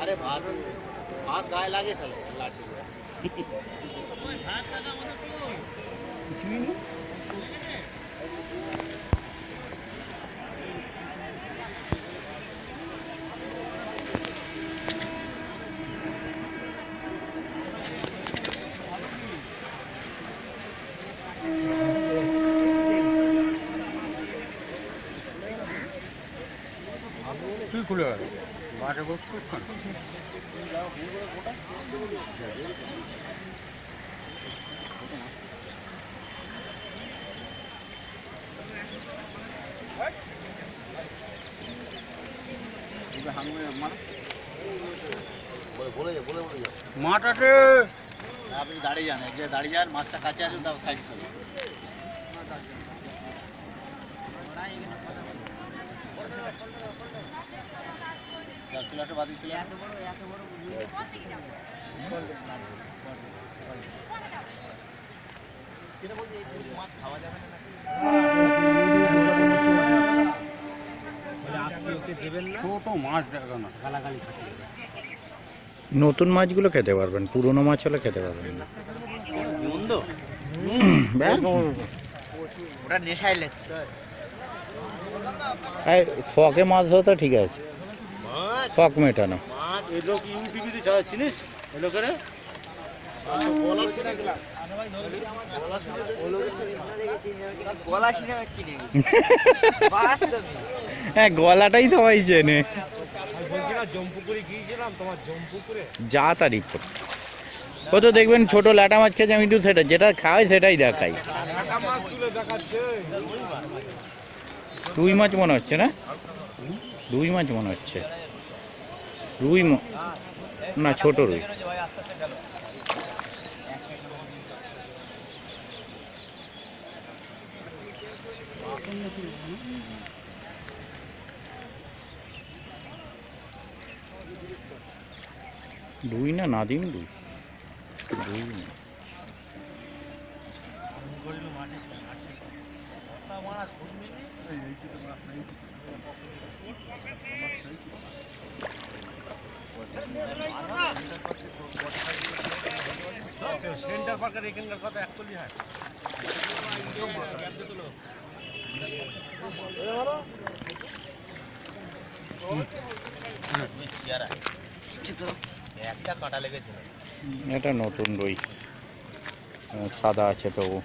अरे भात भात गाय लागे चलो लाठी তুই খুলে গেল বাসে বসে মাঠ আছে আপনি দাঁড়িয়ে যান যে দাঁড়িয়ে যান মাছটা কাছে আসুন তাও সাইড করুন চলে বাদি চলে ছোট মাছ দেখানো গালাগালি থাকে নতুন মাছগুলো খেতে পারবেন, পুরনো মাছ হলে খেতে পারবেন না। ওটা নেশায় লেগছে শখে মাছ ধরা তো ঠিক আছে, শখ মেটানো। চিনিস এলোকেরে হ্যাঁ গলাটাই সবাই চেনে। জম্পুকুরে গিয়েছিলাম তোমার জম্পুকুরে যা তারিফ করো কত দেখবেন ছোট ল্যাটা মাছ খেয়েছে, আমি একটু সেটা যেটা খাওয়াই সেটাই দেখাই। রুই মাছ মনে হচ্ছে না, রুই মাছ মনে হচ্ছে, রুই না ছোট রুই। রুই না নাদিম রুই, রুই না। সেন্টার পার্কের এখানকার কথা একচল্লি হয় একটা কাঁটা লেগেছিল। এটা নতুন রুই, সাদা আছে তবু।